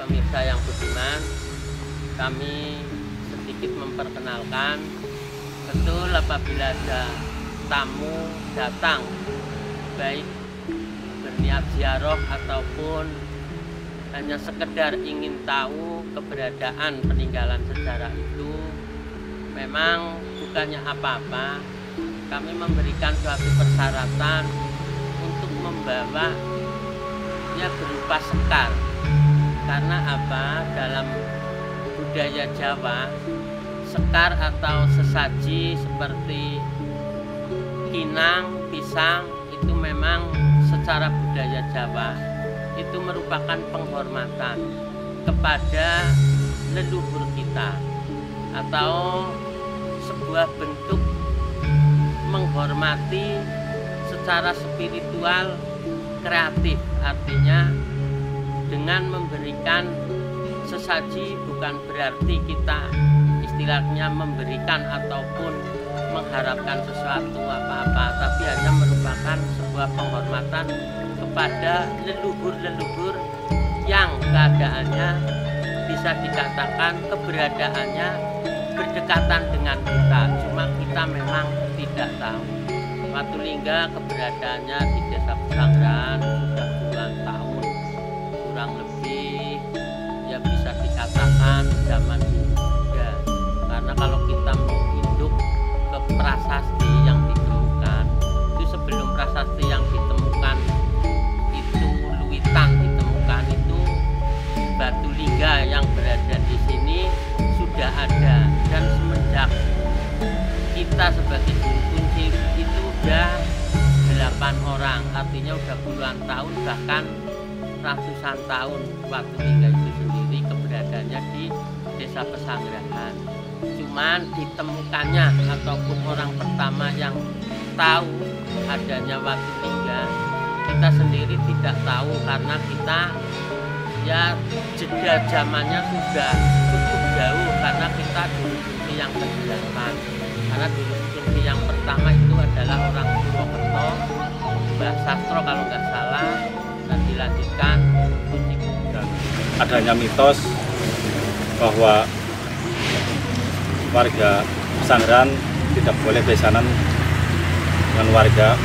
Pemirsa yang budiman, kami sedikit memperkenalkan, betul apabila ada tamu datang, baik berniat ziarah ataupun hanya sekedar ingin tahu keberadaan peninggalan sejarah itu, memang bukannya apa-apa, kami memberikan suatu persyaratan untuk membawa berupa sekar. Karena apa? Dalam budaya Jawa, sekar atau sesaji seperti kinang, pisang itu memang secara budaya Jawa itu merupakan penghormatan kepada leluhur kita atau sebuah bentuk menghormati secara spiritual kreatif. Artinya dengan memberikan sesaji bukan berarti kita istilahnya memberikan ataupun mengharapkan sesuatu apa-apa, tapi hanya merupakan sebuah penghormatan kepada leluhur-leluhur yang keadaannya bisa dikatakan keberadaannya berdekatan dengan kita, cuma kita memang tidak tahu. Watulingga keberadaannya di Desa Pesanggerahan sudah puluhan tahun, kurang lebih ya bisa dikatakan zaman Hindia. Karena kalau kita menginduk ke prasasti yang ditemukan, itu sebelum prasasti yang ditemukan itu luitan ditemukan, itu batu lingga yang berada di sini sudah ada. Dan semenjak kita sebagai juru kunci itu udah 8 orang, artinya udah puluhan tahun bahkan ratusan tahun Watulingga itu sendiri keberadaannya di Desa Pesanggerahan. Cuman ditemukannya ataupun orang pertama yang tahu adanya Watulingga kita sendiri tidak tahu, karena kita ya jeda zamannya sudah cukup jauh, karena kita juru kunci yang ke-8. Karena juru kunci yang pertama itu adalah orang Purwokerto, Mbah Sastro kalau nggak salah, dan dilanjutkan kunci. Adanya mitos bahwa warga Pesanggerahan tidak boleh besanan dengan warga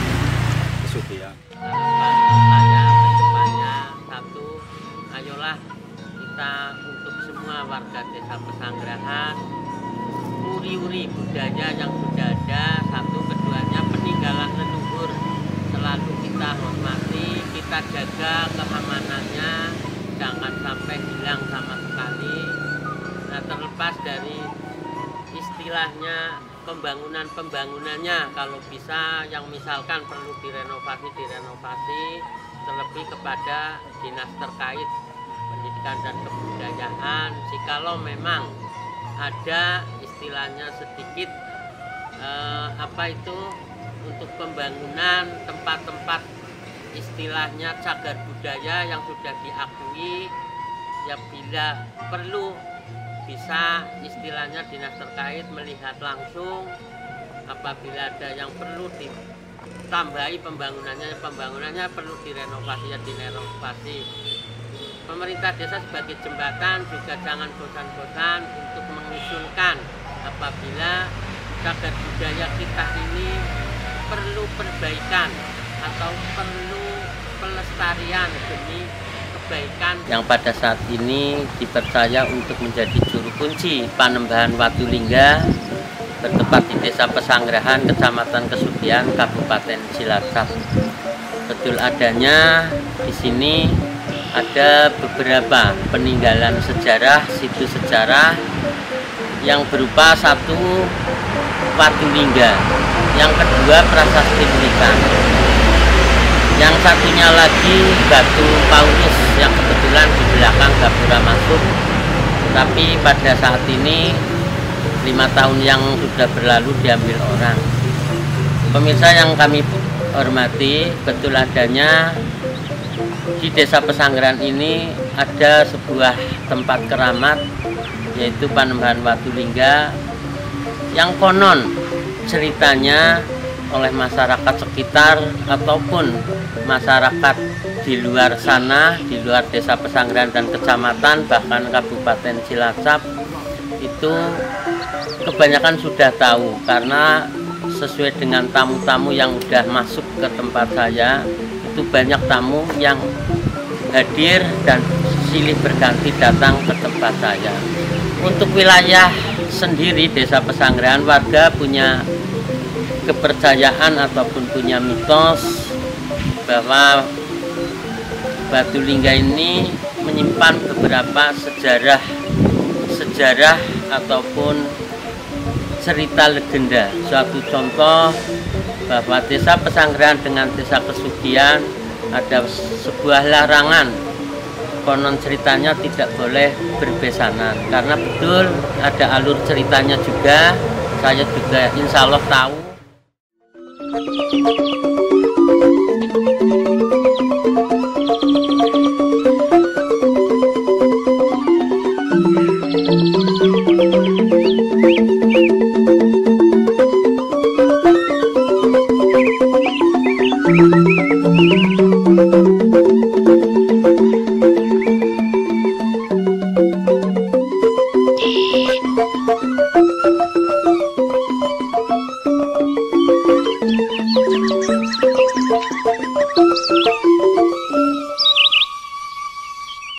Pesugihan. Saya kedepannya satu, ayolah kita untuk semua warga Desa Pesanggerahan uri-uri budaya yang sudah ada. Satu, keduanya peninggalan leluhur selalu kita hormati, kita jaga keamanannya, jangan sampai hilang sama sekali. Nah, terlepas dari istilahnya pembangunannya, kalau bisa yang misalkan perlu direnovasi, terlebih kepada dinas terkait pendidikan dan kebudayaan. Jikalau memang ada istilahnya sedikit untuk pembangunan tempat-tempat istilahnya cagar budaya yang sudah diakui, ya bila perlu bisa istilahnya dinas terkait melihat langsung. Apabila ada yang perlu ditambahi pembangunannya perlu direnovasi, ya direnovasi. Pemerintah desa sebagai jembatan juga jangan bosan-bosan untuk mengusulkan apabila cagar budaya kita ini perlu perbaikan atau perlu pelestarian demi kebaikan yang pada saat ini dipercaya untuk menjadi juru kunci Panembahan Watulingga, bertempat di Desa Pesanggerahan, Kecamatan Kesugihan, Kabupaten Cilacap. Betul adanya di sini ada beberapa peninggalan sejarah, situs sejarah yang berupa satu Watulingga, yang kedua prasasti Blitar, yang satunya lagi batu Paulus yang kebetulan di belakang gapura masuk. Tapi pada saat ini 5 tahun yang sudah berlalu diambil orang. Pemirsa yang kami hormati, betul adanya di Desa Pesanggerahan ini ada sebuah tempat keramat, yaitu Panembahan Watulingga, yang konon ceritanya oleh masyarakat sekitar ataupun masyarakat di luar sana, di luar Desa Pesanggerahan dan kecamatan, bahkan Kabupaten Cilacap, itu kebanyakan sudah tahu, karena sesuai dengan tamu-tamu yang sudah masuk ke tempat saya, itu banyak tamu yang hadir dan silih berganti datang ke tempat saya. Untuk wilayah sendiri Desa Pesanggerahan, warga punya kepercayaan ataupun punya mitos bahwa Batu Lingga ini menyimpan beberapa sejarah ataupun cerita legenda. Suatu contoh bahwa Desa Pesanggerahan dengan Desa Pesugihan ada sebuah larangan, konon ceritanya tidak boleh berbesanan, karena betul ada alur ceritanya juga. Saya juga insya Allah tahu